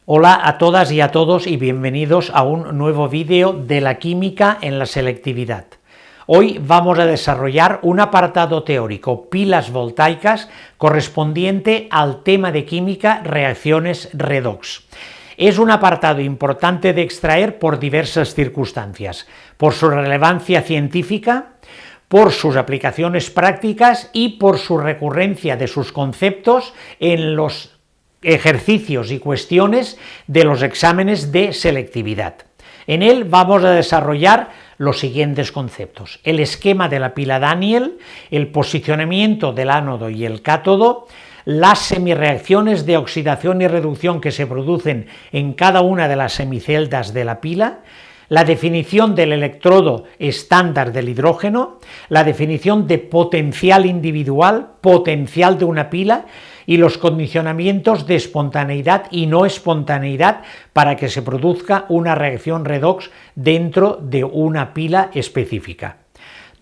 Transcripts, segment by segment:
Hola a todas y a todos y bienvenidos a un nuevo vídeo de la química en la selectividad. Hoy vamos a desarrollar un apartado teórico, pilas voltaicas, correspondiente al tema de química reacciones redox. Es un apartado importante de extraer por diversas circunstancias, por su relevancia científica, por sus aplicaciones prácticas y por su recurrencia de sus conceptos en los ejercicios y cuestiones de los exámenes de selectividad. En él vamos a desarrollar los siguientes conceptos: el esquema de la pila Daniell, el posicionamiento del ánodo y el cátodo, las semireacciones de oxidación y reducción que se producen en cada una de las semiceldas de la pila, la definición del electrodo estándar del hidrógeno, la definición de potencial individual, potencial de una pila, y los condicionamientos de espontaneidad y no espontaneidad para que se produzca una reacción redox dentro de una pila específica.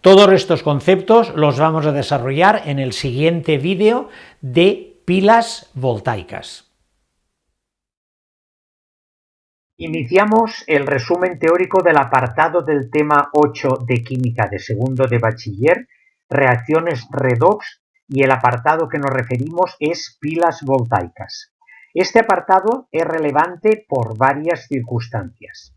Todos estos conceptos los vamos a desarrollar en el siguiente vídeo de pilas voltaicas. Iniciamos el resumen teórico del apartado del tema 8 de química de segundo de bachiller, reacciones redox, y el apartado que nos referimos es pilas voltaicas. Este apartado es relevante por varias circunstancias.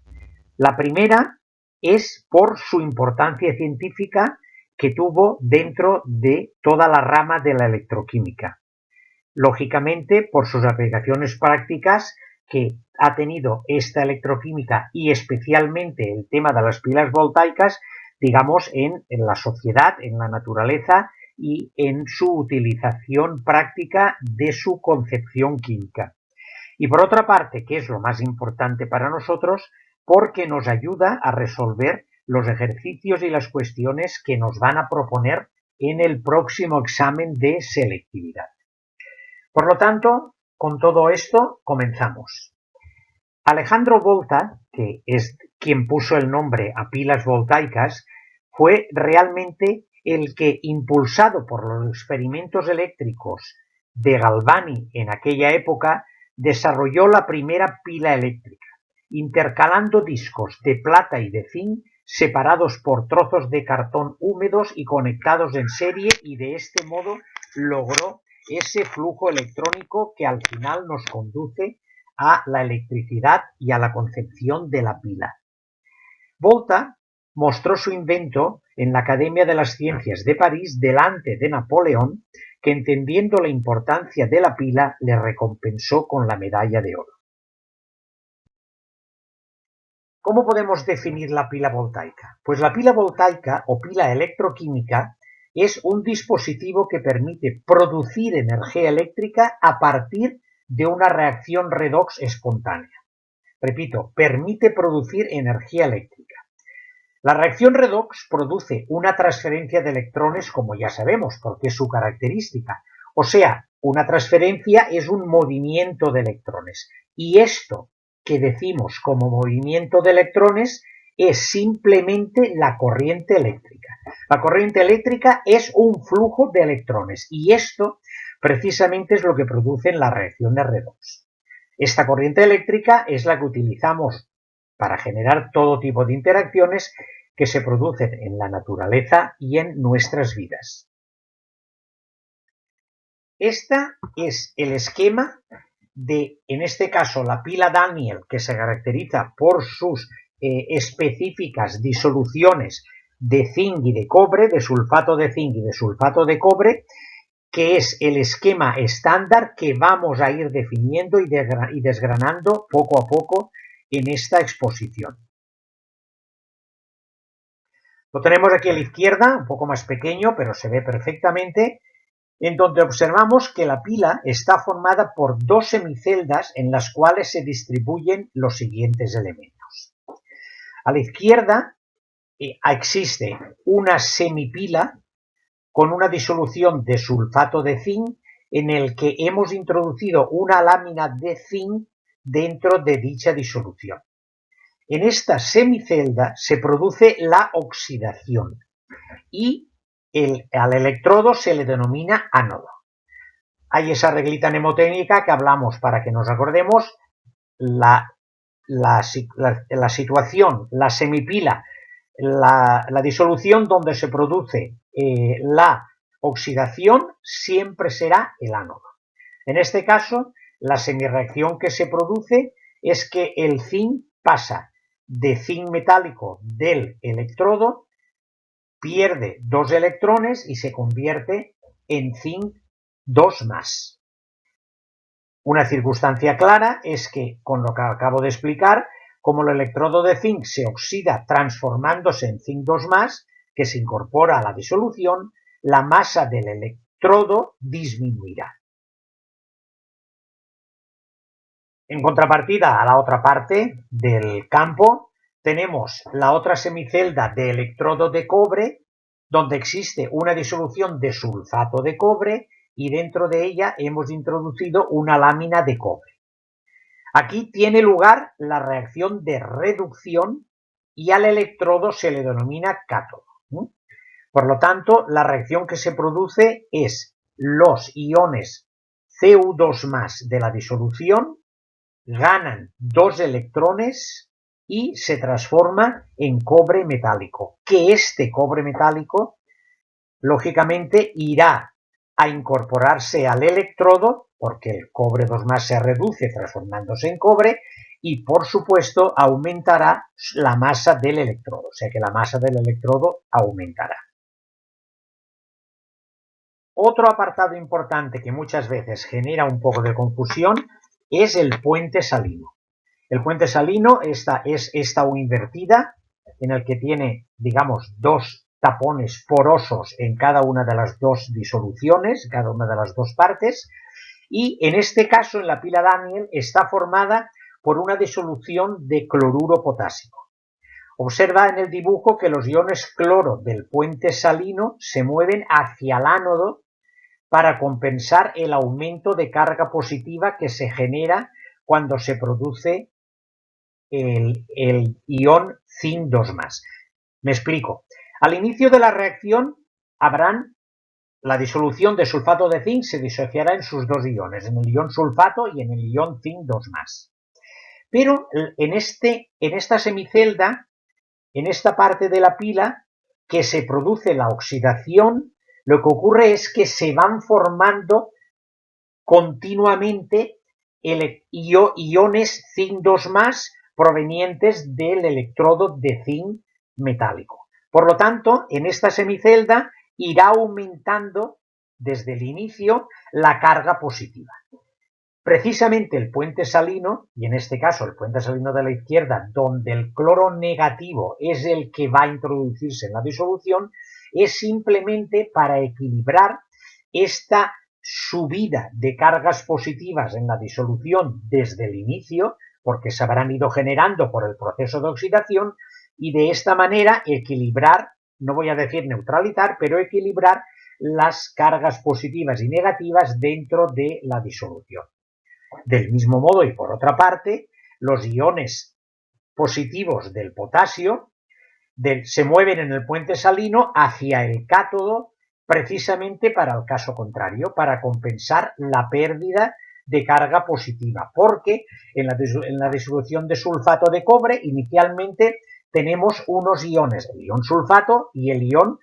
La primera es por su importancia científica que tuvo dentro de toda la rama de la electroquímica. Lógicamente, por sus aplicaciones prácticas que ha tenido esta electroquímica y especialmente el tema de las pilas voltaicas, digamos, en la sociedad, en la naturaleza y en su utilización práctica de su concepción química. Y por otra parte, que es lo más importante para nosotros, porque nos ayuda a resolver los ejercicios y las cuestiones que nos van a proponer en el próximo examen de selectividad. Por lo tanto, con todo esto comenzamos. Alejandro Volta, que es quien puso el nombre a pilas voltaicas, fue realmente el que, impulsado por los experimentos eléctricos de Galvani en aquella época, desarrolló la primera pila eléctrica, intercalando discos de plata y de zinc separados por trozos de cartón húmedos y conectados en serie, y de este modo logró ese flujo electrónico que al final nos conduce a la electricidad y a la concepción de la pila. Volta mostró su invento en la Academia de las Ciencias de París delante de Napoleón, que, entendiendo la importancia de la pila, le recompensó con la medalla de oro. ¿Cómo podemos definir la pila voltaica? Pues la pila voltaica o pila electroquímica es un dispositivo que permite producir energía eléctrica a partir de una reacción redox espontánea. Repito, permite producir energía eléctrica. La reacción redox produce una transferencia de electrones, como ya sabemos, porque es su característica. O sea, una transferencia es un movimiento de electrones. Y esto que decimos como movimiento de electrones es simplemente la corriente eléctrica. La corriente eléctrica es un flujo de electrones y esto precisamente es lo que producen las reacciones redox. Esta corriente eléctrica es la que utilizamos para generar todo tipo de interacciones que se producen en la naturaleza y en nuestras vidas. Este es el esquema de, en este caso, la pila Daniell, que se caracteriza por sus específicas disoluciones de zinc y de cobre, de sulfato de zinc y de sulfato de cobre, que es el esquema estándar que vamos a ir definiendo y desgranando poco a poco en esta exposición. Lo tenemos aquí a la izquierda, un poco más pequeño, pero se ve perfectamente, en donde observamos que la pila está formada por dos semiceldas en las cuales se distribuyen los siguientes elementos. A la izquierda existe una semipila con una disolución de sulfato de zinc en el que hemos introducido una lámina de zinc dentro de dicha disolución. En esta semicelda se produce la oxidación y al electrodo se le denomina ánodo. Hay esa reglita mnemotécnica que hablamos para que nos acordemos. la situación, la semipila, la disolución donde se produce la oxidación siempre será el ánodo. En este caso, la semirreacción que se produce es que el zinc pasa de zinc metálico del electrodo, pierde 2 electrones y se convierte en zinc 2+. Una circunstancia clara es que, con lo que acabo de explicar, como el electrodo de zinc se oxida transformándose en zinc 2+, que se incorpora a la disolución, la masa del electrodo disminuirá. En contrapartida, a la otra parte del campo, tenemos la otra semicelda de electrodo de cobre, donde existe una disolución de sulfato de cobre y dentro de ella hemos introducido una lámina de cobre. Aquí tiene lugar la reacción de reducción y al electrodo se le denomina cátodo. Por lo tanto, la reacción que se produce es los iones Cu2+ de la disolución ganan 2 electrones y se transforma en cobre metálico, que este cobre metálico lógicamente irá a incorporarse al electrodo, porque el cobre 2+ se reduce transformándose en cobre, y por supuesto aumentará la masa del electrodo, o sea que la masa del electrodo aumentará. Otro apartado importante que muchas veces genera un poco de confusión es el puente salino. El puente salino es esta U invertida, en el que tiene, digamos, 2 tapones porosos en cada una de las 2 disoluciones, cada una de las 2 partes, y en este caso, en la pila Daniell, está formada por una disolución de cloruro potásico. Observa en el dibujo que los iones cloro del puente salino se mueven hacia el ánodo para compensar el aumento de carga positiva que se genera cuando se produce el ion zinc 2+. Me explico. Al inicio de la reacción habrán la disolución de sulfato de zinc se disociará en sus 2 iones, en el ion sulfato y en el ion zinc 2+. Pero en esta semicelda, en esta parte de la pila que se produce la oxidación, lo que ocurre es que se van formando continuamente iones zinc 2+ provenientes del electrodo de zinc metálico. Por lo tanto, en esta semicelda irá aumentando desde el inicio la carga positiva. Precisamente el puente salino, y en este caso el puente salino de la izquierda, donde el cloro negativo es el que va a introducirse en la disolución, es simplemente para equilibrar esta subida de cargas positivas en la disolución desde el inicio, porque se habrán ido generando por el proceso de oxidación, y de esta manera equilibrar, no voy a decir neutralizar, pero equilibrar las cargas positivas y negativas dentro de la disolución. Del mismo modo, y por otra parte, los iones positivos del potasio se mueven en el puente salino hacia el cátodo precisamente para el caso contrario, para compensar la pérdida de carga positiva, porque en la disolución de sulfato de cobre inicialmente tenemos unos iones, el ion sulfato y el ion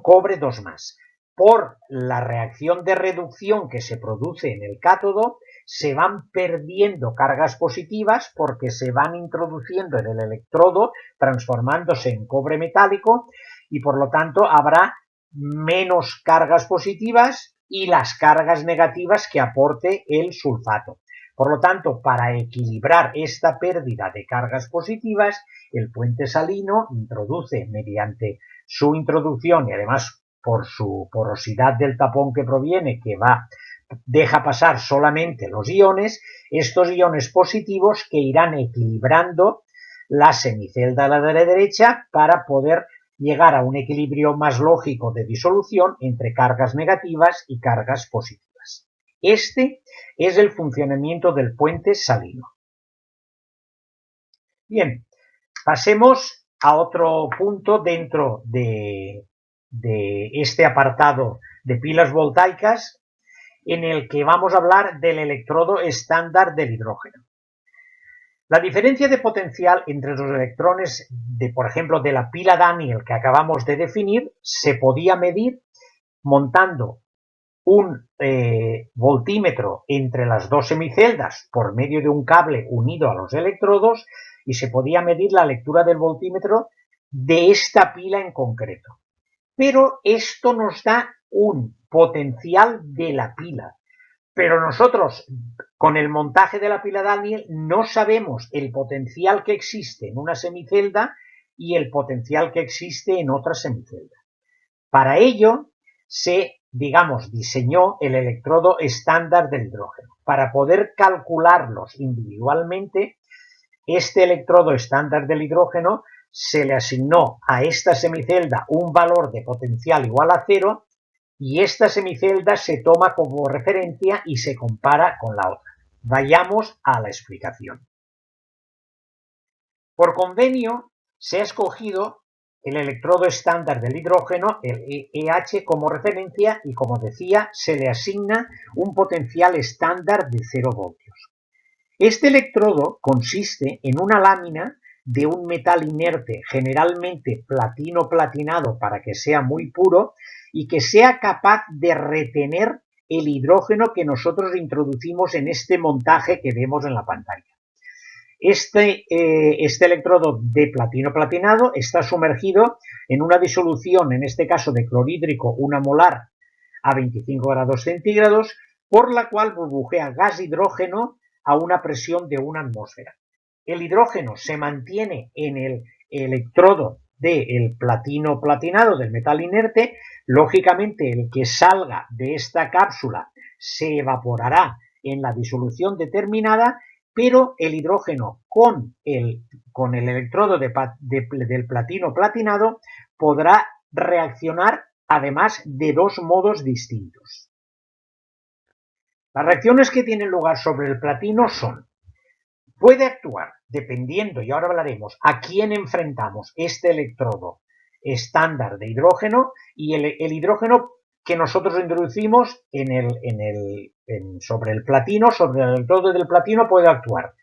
cobre 2+. Por la reacción de reducción que se produce en el cátodo, se van perdiendo cargas positivas porque se van introduciendo en el electrodo, transformándose en cobre metálico, y por lo tanto habrá menos cargas positivas y las cargas negativas que aporte el sulfato. Por lo tanto, para equilibrar esta pérdida de cargas positivas, el puente salino introduce mediante su introducción y además por su porosidad del tapón que proviene, que deja pasar solamente los iones, estos iones positivos que irán equilibrando la semicelda de la derecha para poder llegar a un equilibrio más lógico de disolución entre cargas negativas y cargas positivas. Este es el funcionamiento del puente salino. Bien, pasemos a otro punto dentro de este apartado de pilas voltaicas, en el que vamos a hablar del electrodo estándar del hidrógeno. La diferencia de potencial entre los electrones de, por ejemplo, de la pila Daniell que acabamos de definir, se podía medir montando un voltímetro entre las dos semiceldas por medio de un cable unido a los electrodos y se podía medir la lectura del voltímetro de esta pila en concreto. Pero esto nos da un potencial de la pila. Pero nosotros, con el montaje de la pila Daniell, no sabemos el potencial que existe en una semicelda y el potencial que existe en otra semicelda. Para ello, se, diseñó el electrodo estándar del hidrógeno. Para poder calcularlos individualmente, este electrodo estándar del hidrógeno se le asignó a esta semicelda un valor de potencial igual a 0 y esta semicelda se toma como referencia y se compara con la otra. Vayamos a la explicación. Por convenio, se ha escogido el electrodo estándar del hidrógeno, el EH, como referencia y, como decía, se le asigna un potencial estándar de 0 voltios. Este electrodo consiste en una lámina de un metal inerte, generalmente platino platinado para que sea muy puro y que sea capaz de retener el hidrógeno que nosotros introducimos en este montaje que vemos en la pantalla. Este electrodo de platino platinado está sumergido en una disolución, en este caso de clorhídrico 1 molar a 25 grados centígrados, por la cual burbujea gas hidrógeno a una presión de 1 atmósfera. El hidrógeno se mantiene en el electrodo del platino platinado, del metal inerte. Lógicamente, el que salga de esta cápsula se evaporará en la disolución determinada, pero el hidrógeno con el electrodo del platino platinado podrá reaccionar además de dos modos distintos. Las reacciones que tienen lugar sobre el platino son: puede actuar, dependiendo, y ahora hablaremos, a quién enfrentamos este electrodo estándar de hidrógeno, y el hidrógeno que nosotros introducimos sobre el platino, sobre el electrodo del platino, puede actuar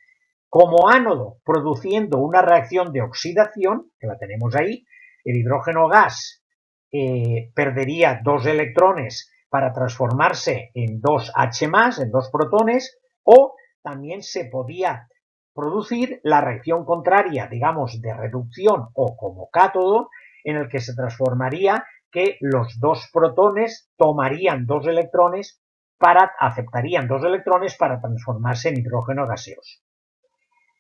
como ánodo, produciendo una reacción de oxidación, que la tenemos ahí. El hidrógeno gas perdería 2 electrones para transformarse en 2H+, en 2 protones, o también se podía producir la reacción contraria, de reducción o como cátodo, en el que se transformaría que los 2 protones tomarían 2 electrones aceptarían 2 electrones para transformarse en hidrógeno gaseoso.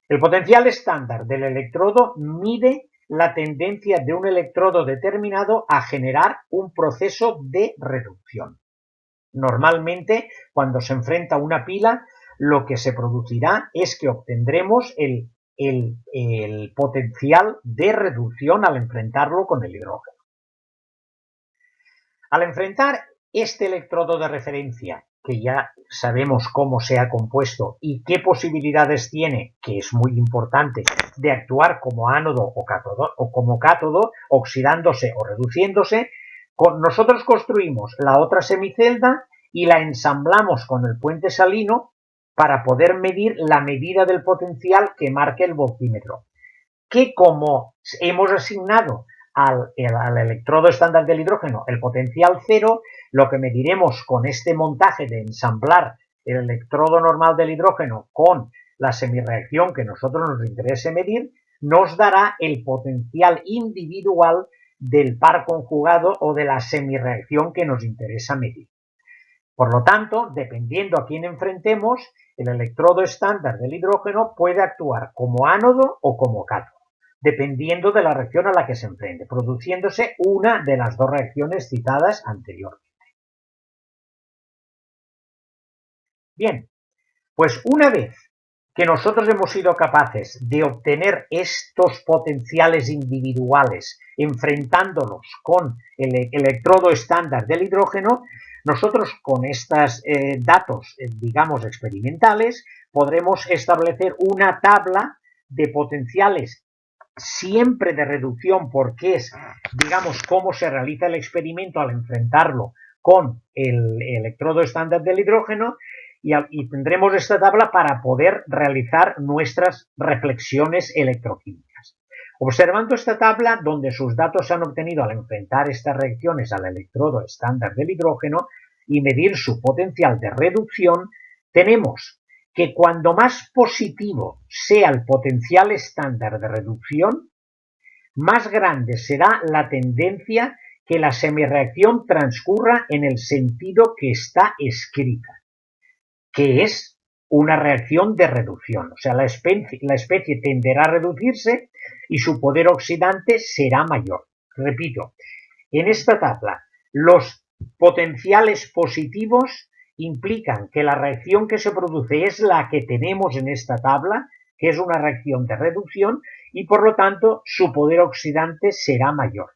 El potencial estándar del electrodo mide la tendencia de un electrodo determinado a generar un proceso de reducción. Normalmente, cuando se enfrenta una pila, lo que se producirá es que obtendremos el potencial de reducción al enfrentarlo con el hidrógeno. Al enfrentar este electrodo de referencia, que ya sabemos cómo se ha compuesto y qué posibilidades tiene, que es muy importante, de actuar como ánodo o como cátodo, oxidándose o reduciéndose, nosotros construimos la otra semicelda y la ensamblamos con el puente salino para poder medir la medida del potencial que marca el voltímetro, que como hemos asignado al electrodo estándar del hidrógeno el potencial 0, lo que mediremos con este montaje de ensamblar el electrodo normal del hidrógeno con la semirreacción que nosotros nos interese medir, nos dará el potencial individual del par conjugado o de la semirreacción que nos interesa medir. Por lo tanto, dependiendo a quién enfrentemos, el electrodo estándar del hidrógeno puede actuar como ánodo o como cátodo, dependiendo de la reacción a la que se enfrente, produciéndose una de las dos reacciones citadas anteriormente. Bien, pues una vez que nosotros hemos sido capaces de obtener estos potenciales individuales enfrentándolos con el electrodo estándar del hidrógeno, nosotros con estos datos, experimentales, podremos establecer una tabla de potenciales siempre de reducción, porque es, cómo se realiza el experimento al enfrentarlo con el electrodo estándar del hidrógeno, y tendremos esta tabla para poder realizar nuestras reflexiones electroquímicas. Observando esta tabla, donde sus datos se han obtenido al enfrentar estas reacciones al electrodo estándar del hidrógeno y medir su potencial de reducción, tenemos que cuando más positivo sea el potencial estándar de reducción, más grande será la tendencia que la semireacción transcurra en el sentido que está escrita, que es una reacción de reducción. O sea, la especie tenderá a reducirse y su poder oxidante será mayor. Repito, en esta tabla, los potenciales positivos implican que la reacción que se produce es la que tenemos en esta tabla, que es una reacción de reducción, y por lo tanto su poder oxidante será mayor.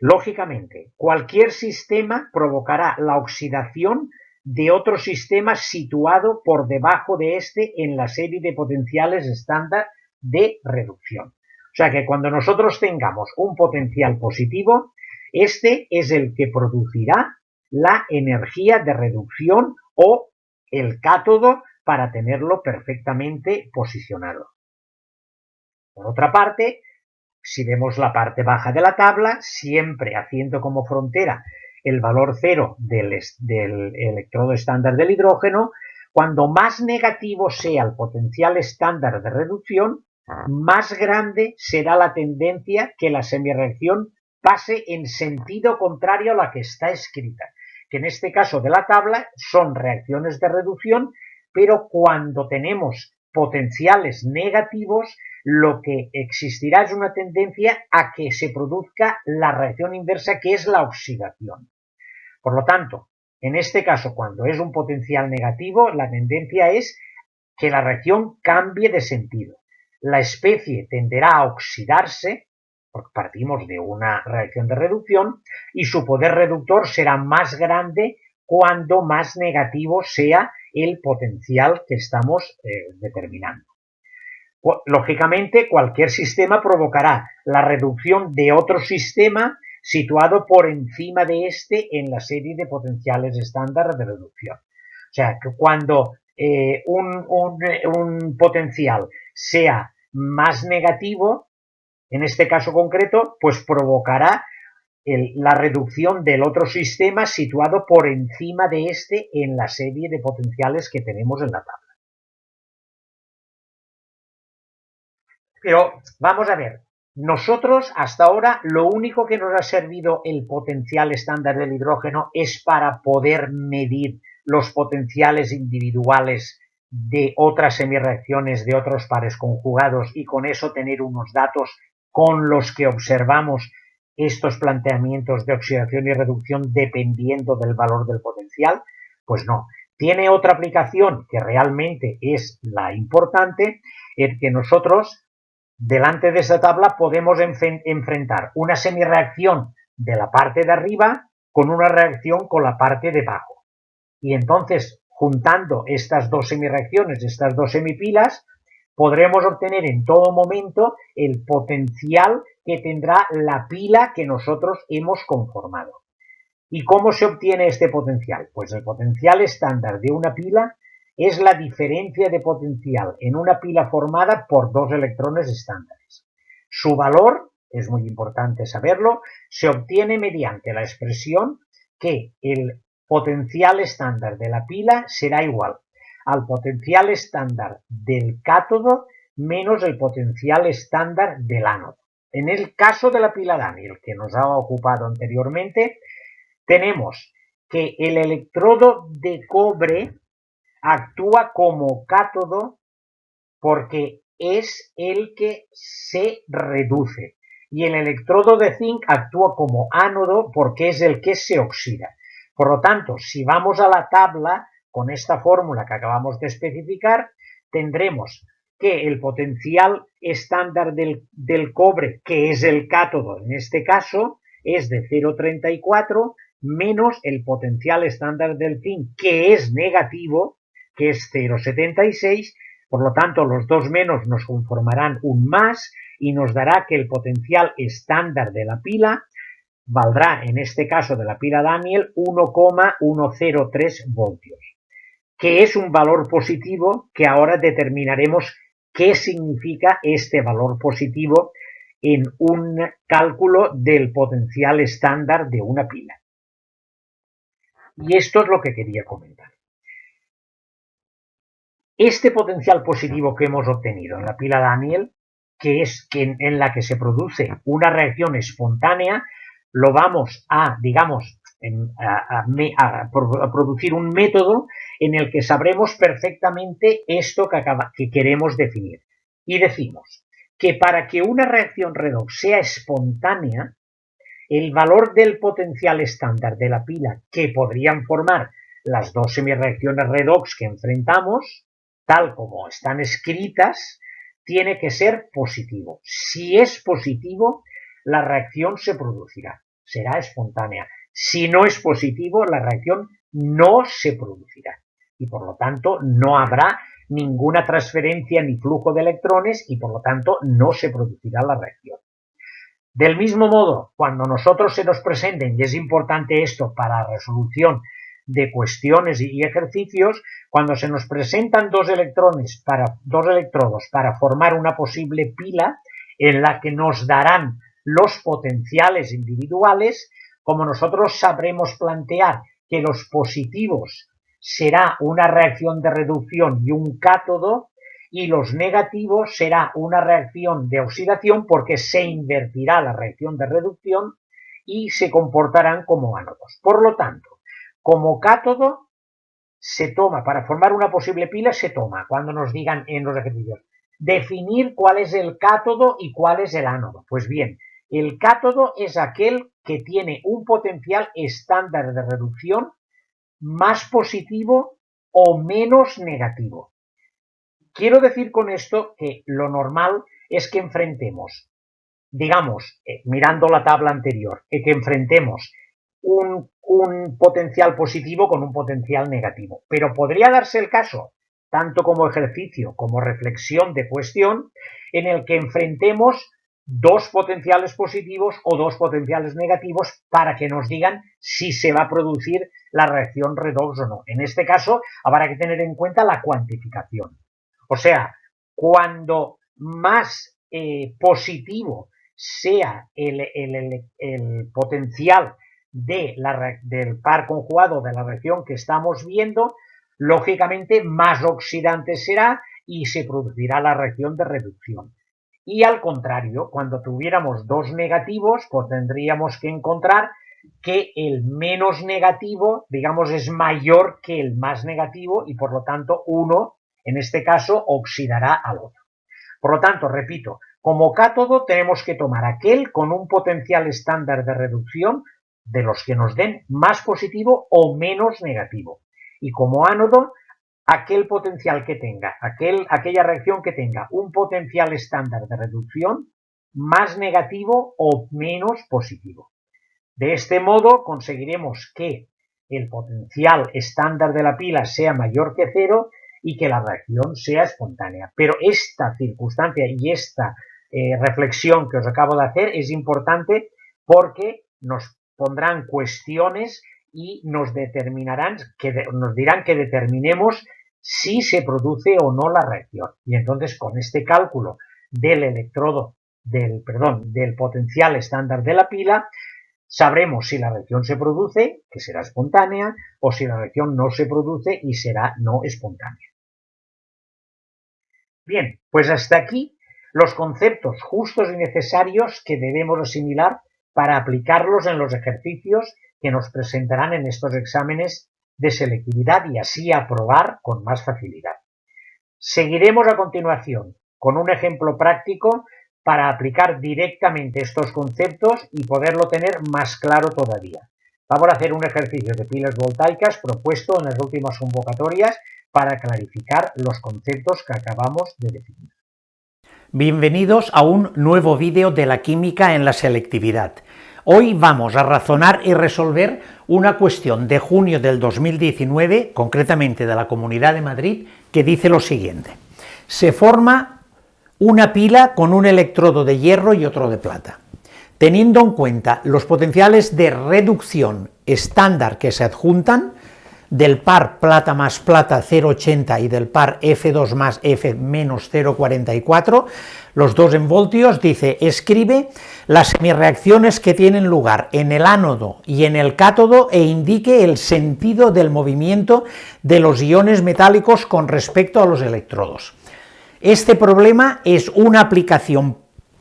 Lógicamente, cualquier sistema provocará la oxidación de otro sistema situado por debajo de este en la serie de potenciales estándar de reducción. O sea que cuando nosotros tengamos un potencial positivo, este es el que producirá la energía de reducción o el cátodo para tenerlo perfectamente posicionado. Por otra parte, si vemos la parte baja de la tabla, siempre haciendo como frontera el valor cero del electrodo estándar del hidrógeno, cuando más negativo sea el potencial estándar de reducción, más grande será la tendencia que la semireacción pase en sentido contrario a la que está escrita, que en este caso de la tabla son reacciones de reducción, pero cuando tenemos potenciales negativos, lo que existirá es una tendencia a que se produzca la reacción inversa, que es la oxidación. Por lo tanto, en este caso, cuando es un potencial negativo, la tendencia es que la reacción cambie de sentido. La especie tenderá a oxidarse, porque partimos de una reacción de reducción, y su poder reductor será más grande cuando más negativo sea el potencial que estamos determinando. Lógicamente, cualquier sistema provocará la reducción de otro sistema situado por encima de este en la serie de potenciales estándar de reducción. O sea, que cuando un potencial sea más negativo, en este caso concreto, pues provocará la reducción del otro sistema situado por encima de este en la serie de potenciales que tenemos en la tabla. Pero vamos a ver, nosotros hasta ahora lo único que nos ha servido el potencial estándar del hidrógeno es para poder medir los potenciales individuales de otras semireacciones de otros pares conjugados y con eso tener unos datos con los que observamos estos planteamientos de oxidación y reducción dependiendo del valor del potencial. Pues no, tiene otra aplicación que realmente es la importante, es que nosotros delante de esta tabla podemos enfrentar una semireacción de la parte de arriba con una reacción con la parte de abajo. Y entonces, juntando estas dos semireacciones, estas dos semipilas, podremos obtener en todo momento el potencial que tendrá la pila que nosotros hemos conformado. ¿Y cómo se obtiene este potencial? Pues el potencial estándar de una pila es la diferencia de potencial en una pila formada por dos electrones estándares. Su valor, es muy importante saberlo, se obtiene mediante la expresión que el potencial estándar de la pila será igual al potencial estándar del cátodo menos el potencial estándar del ánodo. En el caso de la pila Daniel, que nos ha ocupado anteriormente, tenemos que el electrodo de cobre actúa como cátodo porque es el que se reduce y el electrodo de zinc actúa como ánodo porque es el que se oxida. Por lo tanto, si vamos a la tabla con esta fórmula que acabamos de especificar, tendremos que el potencial estándar del cobre, que es el cátodo en este caso, es de 0,34 menos el potencial estándar del zinc, que es negativo, que es 0,76, por lo tanto los dos menos nos conformarán un más y nos dará que el potencial estándar de la pila valdrá, en este caso de la pila Daniel, 1,103 voltios. que es un valor positivo, que ahora determinaremos qué significa este valor positivo en un cálculo del potencial estándar de una pila. Y esto es lo que quería comentar. Este potencial positivo que hemos obtenido en la pila Daniell, que es en la que se produce una reacción espontánea, lo vamos a, digamos, a producir un método en el que sabremos perfectamente esto que queremos definir. Y decimos que para que una reacción redox sea espontánea, el valor del potencial estándar de la pila que podrían formar las dos semireacciones redox que enfrentamos, tal como están escritas, tiene que ser positivo. Si es positivo, la reacción se producirá, será espontánea. Si no es positivo, la reacción no se producirá y por lo tanto no habrá ninguna transferencia ni flujo de electrones y por lo tanto no se producirá la reacción. Del mismo modo, cuando nosotros se nos presenten, y es importante esto para la resolución de cuestiones y ejercicios, cuando se nos presentan dos electrodos para formar una posible pila en la que nos darán los potenciales individuales, como nosotros sabremos plantear que los positivos será una reacción de reducción y un cátodo, y los negativos será una reacción de oxidación porque se invertirá la reacción de reducción y se comportarán como ánodos. Por lo tanto, como cátodo se toma, para formar una posible pila se toma, cuando nos digan en los ejercicios, definir cuál es el cátodo y cuál es el ánodo. Pues bien, el cátodo es aquel que tiene un potencial estándar de reducción más positivo o menos negativo. Quiero decir con esto que lo normal es que enfrentemos, digamos, mirando la tabla anterior, que enfrentemos un potencial positivo con un potencial negativo. Pero podría darse el caso, tanto como ejercicio como reflexión de cuestión, en el que enfrentemos dos potenciales positivos o dos potenciales negativos para que nos digan si se va a producir la reacción redox o no. En este caso, habrá que tener en cuenta la cuantificación. O sea, cuando más positivo sea el potencial del par conjugado de la reacción que estamos viendo, lógicamente más oxidante será y se producirá la reacción de reducción. Y al contrario, cuando tuviéramos dos negativos, pues tendríamos que encontrar que el menos negativo, digamos, es mayor que el más negativo y por lo tanto uno, en este caso, oxidará al otro. Por lo tanto, repito, como cátodo tenemos que tomar aquel con un potencial estándar de reducción de los que nos den más positivo o menos negativo. Y como ánodo, aquel potencial que tenga, aquella reacción que tenga un potencial estándar de reducción más negativo o menos positivo. De este modo conseguiremos que el potencial estándar de la pila sea mayor que cero y que la reacción sea espontánea. Pero esta circunstancia y esta reflexión que os acabo de hacer es importante porque nos pondrán cuestiones y nos dirán que determinemos si se produce o no la reacción. Y entonces con este cálculo del potencial estándar de la pila, sabremos si la reacción se produce, que será espontánea, o si la reacción no se produce y será no espontánea. Bien, pues hasta aquí los conceptos justos y necesarios que debemos asimilar para aplicarlos en los ejercicios que nos presentarán en estos exámenes de selectividad y así aprobar con más facilidad. Seguiremos a continuación con un ejemplo práctico para aplicar directamente estos conceptos y poderlo tener más claro todavía. Vamos a hacer un ejercicio de pilas voltaicas propuesto en las últimas convocatorias para clarificar los conceptos que acabamos de definir. Bienvenidos a un nuevo vídeo de la química en la selectividad. Hoy vamos a razonar y resolver una cuestión de junio del 2019, concretamente de la Comunidad de Madrid, que dice lo siguiente. Se forma una pila con un electrodo de hierro y otro de plata. Teniendo en cuenta los potenciales de reducción estándar que se adjuntan, del par plata más plata 0,80 y del par F2 más F menos 0,44, los 2 en voltios, dice, escribe las semireacciones que tienen lugar en el ánodo y en el cátodo e indique el sentido del movimiento de los iones metálicos con respecto a los electrodos. Este problema es una aplicación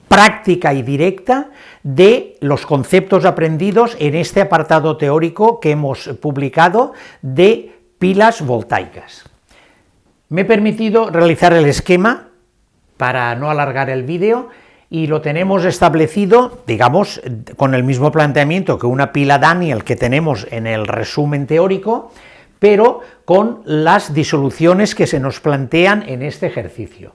práctica y directa de los conceptos aprendidos en este apartado teórico que hemos publicado de pilas voltaicas. Me he permitido realizar el esquema para no alargar el vídeo y lo tenemos establecido, digamos, con el mismo planteamiento que una pila Daniell que tenemos en el resumen teórico, pero con las disoluciones que se nos plantean en este ejercicio.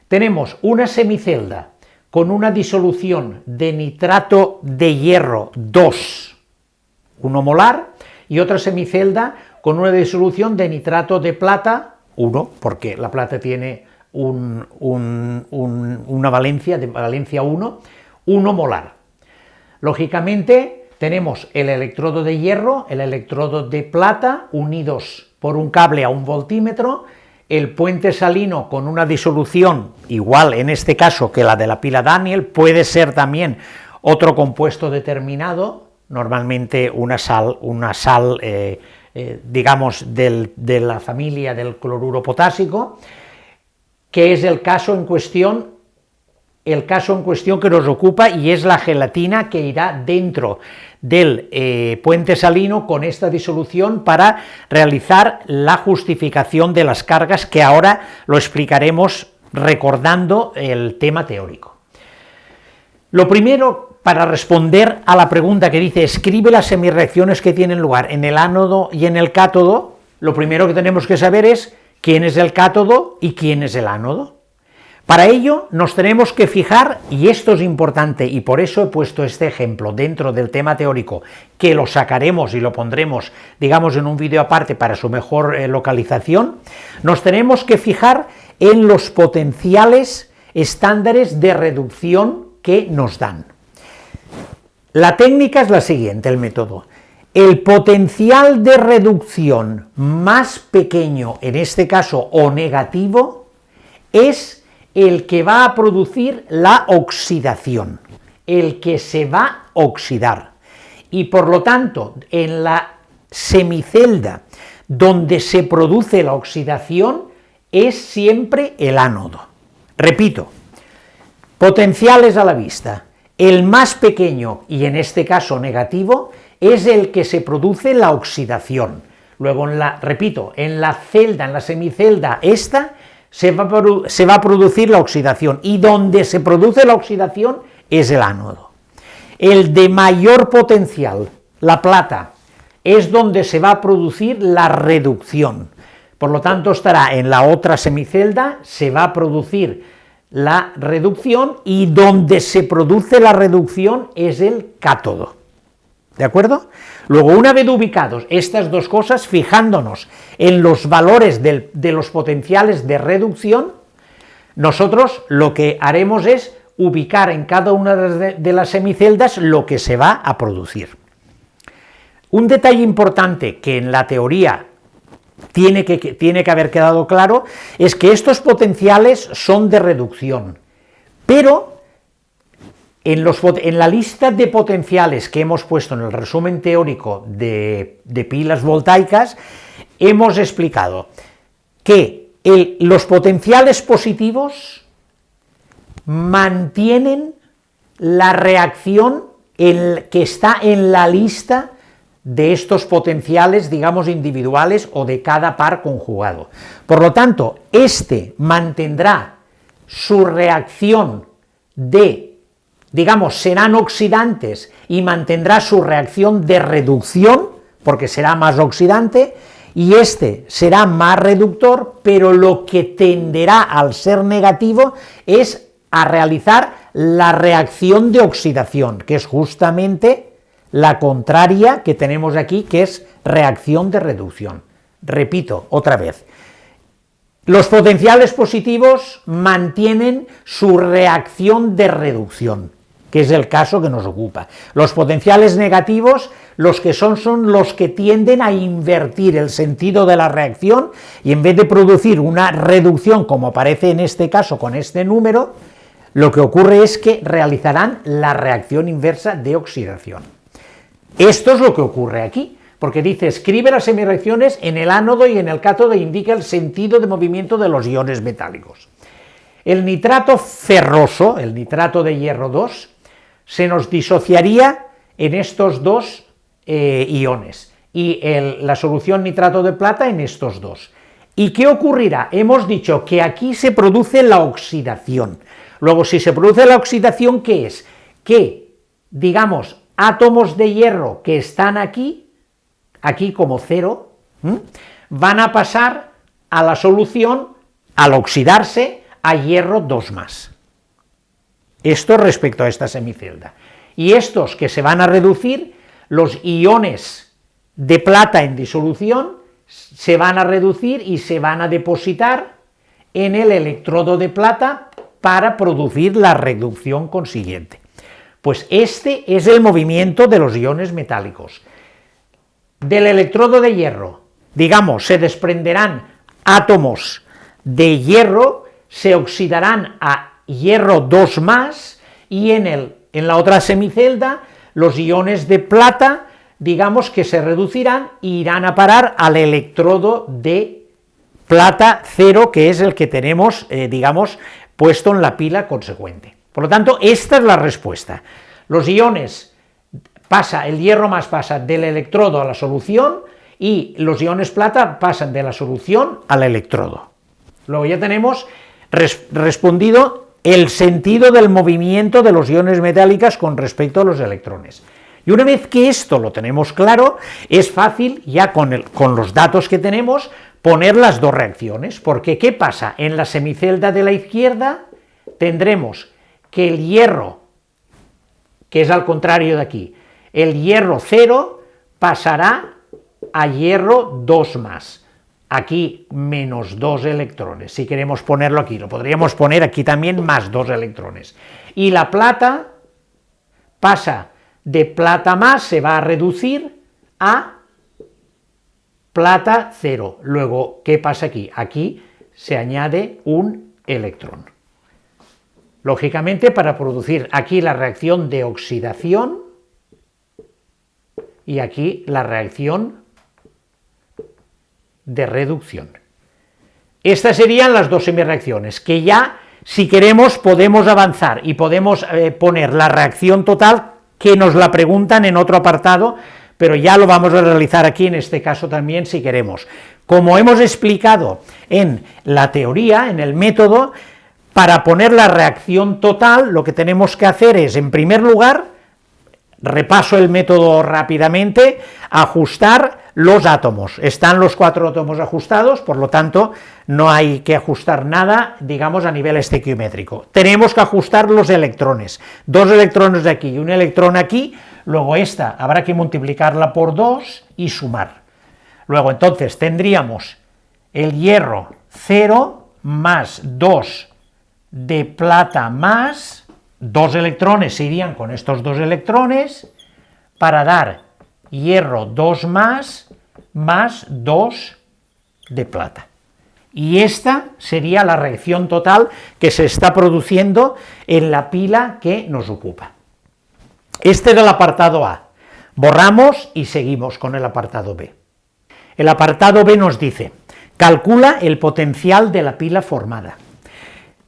Tenemos una semicelda con una disolución de nitrato de hierro 2, 1 molar, y otra semicelda con una disolución de nitrato de plata 1, porque la plata tiene una valencia, de valencia 1 molar. Lógicamente tenemos el electrodo de hierro, el electrodo de plata, unidos por un cable a un voltímetro, el puente salino con una disolución igual en este caso que la de la pila Daniell, puede ser también otro compuesto determinado, normalmente una sal digamos de la familia del cloruro potásico, que es el caso en cuestión que nos ocupa, y es la gelatina que irá dentro del puente salino con esta disolución para realizar la justificación de las cargas, que ahora lo explicaremos recordando el tema teórico. Lo primero, para responder a la pregunta que dice escribe las semireacciones que tienen lugar en el ánodo y en el cátodo, lo primero que tenemos que saber es quién es el cátodo y quién es el ánodo. Para ello nos tenemos que fijar, y esto es importante, y por eso he puesto este ejemplo dentro del tema teórico, que lo sacaremos y lo pondremos, digamos, en un vídeo aparte para su mejor localización, nos tenemos que fijar en los potenciales estándares de reducción que nos dan. La técnica es la siguiente, el método. El potencial de reducción más pequeño, en este caso o negativo, es el que va a producir la oxidación, el que se va a oxidar. Y por lo tanto, en la semicelda donde se produce la oxidación es siempre el ánodo. Repito, potenciales a la vista. El más pequeño, y en este caso negativo, es el que se produce la oxidación. Luego, repito, en la celda, en la semicelda esta, se va a producir la oxidación, y donde se produce la oxidación es el ánodo. El de mayor potencial, la plata, es donde se va a producir la reducción. Por lo tanto, estará en la otra semicelda, se va a producir la reducción, y donde se produce la reducción es el cátodo. ¿De acuerdo? Luego, una vez ubicados estas dos cosas, fijándonos en los valores de los potenciales de reducción, nosotros lo que haremos es ubicar en cada una de las semiceldas lo que se va a producir. Un detalle importante que en la teoría tiene que haber quedado claro es que estos potenciales son de reducción, pero en la lista de potenciales que hemos puesto en el resumen teórico de pilas voltaicas, hemos explicado que los potenciales positivos mantienen la reacción que está en la lista de estos potenciales, digamos, individuales o de cada par conjugado. Por lo tanto, este mantendrá su reacción digamos, serán oxidantes y mantendrá su reacción de reducción, porque será más oxidante, y este será más reductor, pero lo que tenderá al ser negativo es a realizar la reacción de oxidación, que es justamente la contraria que tenemos aquí, que es reacción de reducción. Repito otra vez. Los potenciales positivos mantienen su reacción de reducción, que es el caso que nos ocupa. Los potenciales negativos, los que son los que tienden a invertir el sentido de la reacción y en vez de producir una reducción, como aparece en este caso con este número, lo que ocurre es que realizarán la reacción inversa de oxidación. Esto es lo que ocurre aquí, porque dice, escribe las semireacciones en el ánodo y en el cátodo e indica el sentido de movimiento de los iones metálicos. El nitrato ferroso, el nitrato de hierro 2, se nos disociaría en estos dos iones y la solución nitrato de plata en estos dos. ¿Y qué ocurrirá? Hemos dicho que aquí se produce la oxidación. Luego, si se produce la oxidación, ¿qué es? Que, digamos, átomos de hierro que están aquí como cero, van a pasar a la solución, al oxidarse, a hierro 2+. Esto respecto a esta semicelda. Y estos que se van a reducir, los iones de plata en disolución, se van a reducir y se van a depositar en el electrodo de plata para producir la reducción consiguiente. Pues este es el movimiento de los iones metálicos. Del electrodo de hierro, digamos, se desprenderán átomos de hierro, se oxidarán a hierro 2+, y en la otra semicelda los iones de plata, digamos que se reducirán e irán a parar al electrodo de plata 0, que es el que tenemos, digamos, puesto en la pila consecuente. Por lo tanto, esta es la respuesta. Los iones el hierro más pasa del electrodo a la solución y los iones plata pasan de la solución al electrodo. Luego ya tenemos respondido el sentido del movimiento de los iones metálicos con respecto a los electrones. Y una vez que esto lo tenemos claro, es fácil ya con los datos que tenemos poner las dos reacciones, porque ¿qué pasa? En la semicelda de la izquierda tendremos que el hierro, que es al contrario de aquí, el hierro 0 pasará a hierro 2+. Aquí menos 2 electrones, si queremos ponerlo aquí, lo podríamos poner aquí también más 2 electrones. Y la plata pasa de plata más, se va a reducir a plata 0. Luego, ¿qué pasa aquí? Aquí se añade un electrón. Lógicamente, para producir aquí la reacción de oxidación y aquí la reacción de reducción. Estas serían las dos semireacciones, que ya, si queremos, podemos avanzar y podemos poner la reacción total, que nos la preguntan en otro apartado, pero ya lo vamos a realizar aquí en este caso también si queremos. Como hemos explicado en la teoría, en el método, para poner la reacción total, lo que tenemos que hacer es, en primer lugar, repaso el método rápidamente, ajustar los átomos. Están los 4 átomos ajustados, por lo tanto, no hay que ajustar nada, digamos, a nivel estequiométrico. Tenemos que ajustar los electrones. 2 electrones aquí y un electrón aquí, luego esta habrá que multiplicarla por 2 y sumar. Luego, entonces, tendríamos el hierro 0 más 2 de plata más 2 electrones se irían con estos 2 electrones para dar hierro 2 más 2 de plata. Y esta sería la reacción total que se está produciendo en la pila que nos ocupa. Este era el apartado A. Borramos y seguimos con el apartado B. El apartado B nos dice, calcula el potencial de la pila formada.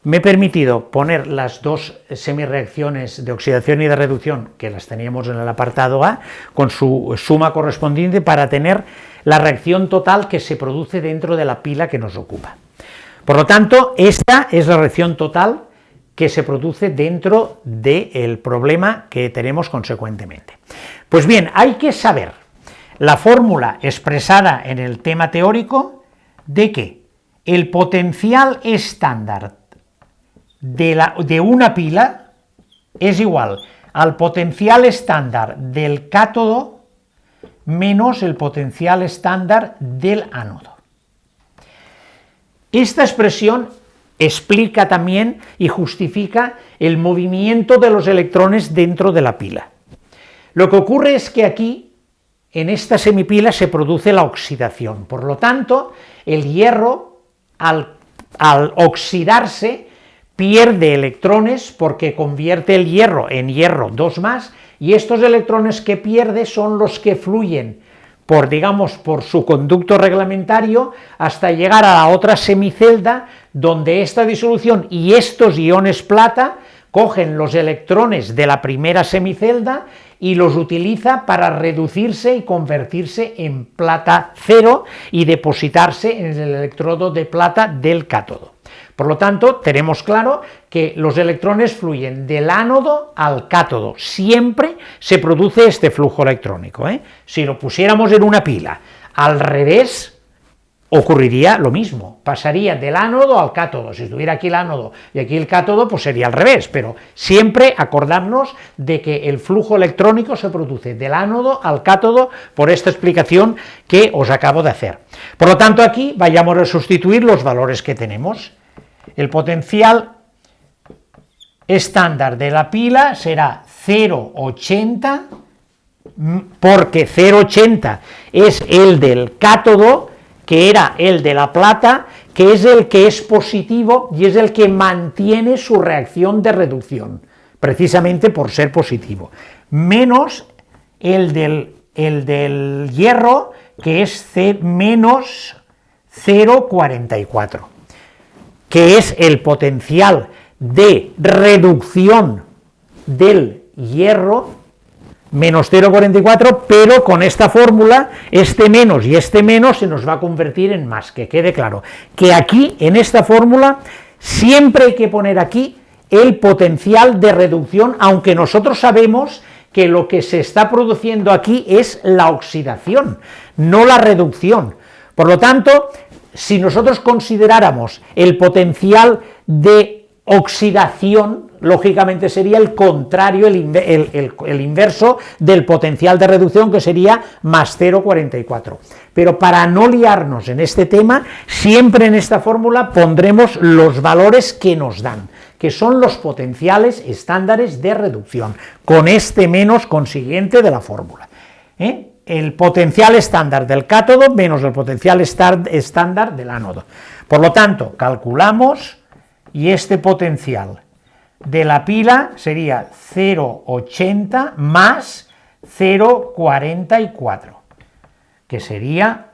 Me he permitido poner las dos semireacciones de oxidación y de reducción, que las teníamos en el apartado A, con su suma correspondiente para tener la reacción total que se produce dentro de la pila que nos ocupa. Por lo tanto, esta es la reacción total que se produce dentro del problema que tenemos consecuentemente. Pues bien, hay que saber la fórmula expresada en el tema teórico de que el potencial estándar de una pila es igual al potencial estándar del cátodo menos el potencial estándar del ánodo. Esta expresión explica también y justifica el movimiento de los electrones dentro de la pila. Lo que ocurre es que aquí, en esta semipila, se produce la oxidación. Por lo tanto, el hierro, al oxidarse, pierde electrones porque convierte el hierro en hierro 2+, y estos electrones que pierde son los que fluyen por, digamos, por su conducto reglamentario hasta llegar a la otra semicelda, donde esta disolución y estos iones plata cogen los electrones de la primera semicelda y los utiliza para reducirse y convertirse en plata cero y depositarse en el electrodo de plata del cátodo. Por lo tanto, tenemos claro que los electrones fluyen del ánodo al cátodo, siempre se produce este flujo electrónico, ¿eh? Si lo pusiéramos en una pila al revés, ocurriría lo mismo, pasaría del ánodo al cátodo. Si estuviera aquí el ánodo y aquí el cátodo, pues sería al revés, pero siempre acordarnos de que el flujo electrónico se produce del ánodo al cátodo por esta explicación que os acabo de hacer. Por lo tanto, aquí vayamos a sustituir los valores que tenemos. El potencial estándar de la pila será 0,80, porque 0,80 es el del cátodo, que era el de la plata, que es el que es positivo y es el que mantiene su reacción de reducción, precisamente por ser positivo, menos el del hierro, que es menos 0,44, que es el potencial de reducción del hierro, menos 0,44, pero con esta fórmula, este menos y este menos se nos va a convertir en más, que quede claro, que aquí, en esta fórmula, siempre hay que poner aquí el potencial de reducción, aunque nosotros sabemos que lo que se está produciendo aquí es la oxidación, no la reducción. Por lo tanto, si nosotros consideráramos el potencial de oxidación, lógicamente sería el contrario, el inverso del potencial de reducción, que sería más 0,44. Pero para no liarnos en este tema, siempre en esta fórmula pondremos los valores que nos dan, que son los potenciales estándares de reducción, con este menos consiguiente de la fórmula, ¿eh? El potencial estándar del cátodo menos el potencial estándar del ánodo. Por lo tanto, calculamos, y este potencial de la pila sería 0,80 más 0,44, que sería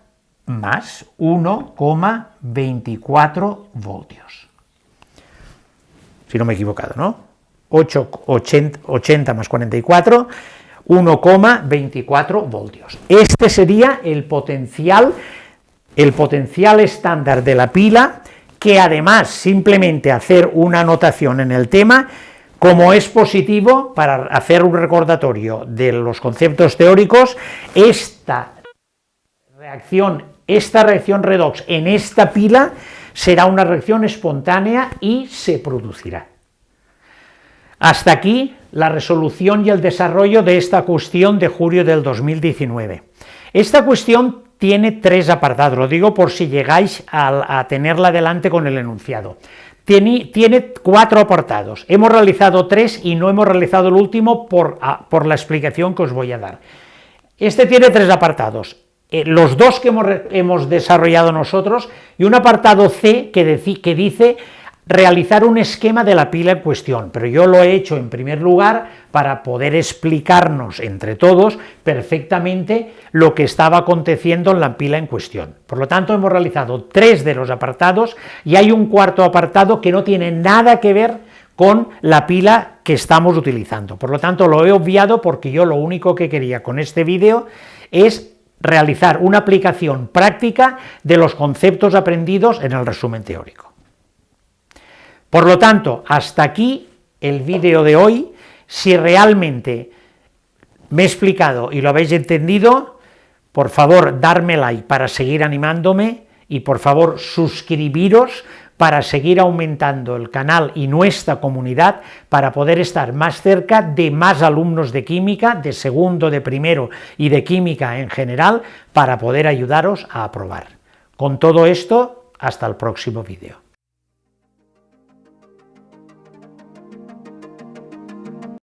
más 1,24 voltios. Si no me he equivocado, ¿no? 80 más 44, 1,24 voltios. Este sería el potencial estándar de la pila, que además, simplemente hacer una anotación en el tema, como es positivo, para hacer un recordatorio de los conceptos teóricos, esta reacción redox en esta pila será una reacción espontánea y se producirá. Hasta aquí la resolución y el desarrollo de esta cuestión de julio del 2019. Esta cuestión tiene 3 apartados, lo digo por si llegáis a tenerla delante con el enunciado. Tiene 4 apartados, hemos realizado 3 y no hemos realizado el último por la explicación que os voy a dar. Este tiene 3 apartados, los 2 que hemos desarrollado nosotros, y un apartado C que dice realizar un esquema de la pila en cuestión, pero yo lo he hecho en primer lugar para poder explicarnos entre todos perfectamente lo que estaba aconteciendo en la pila en cuestión. Por lo tanto, hemos realizado 3 de los apartados y hay un 4º apartado que no tiene nada que ver con la pila que estamos utilizando. Por lo tanto, lo he obviado porque yo lo único que quería con este vídeo es realizar una aplicación práctica de los conceptos aprendidos en el resumen teórico. Por lo tanto, hasta aquí el vídeo de hoy. Si realmente me he explicado y lo habéis entendido, por favor, darme like para seguir animándome y por favor suscribiros para seguir aumentando el canal y nuestra comunidad, para poder estar más cerca de más alumnos de química, de segundo, de primero y de química en general, para poder ayudaros a aprobar. Con todo esto, hasta el próximo vídeo.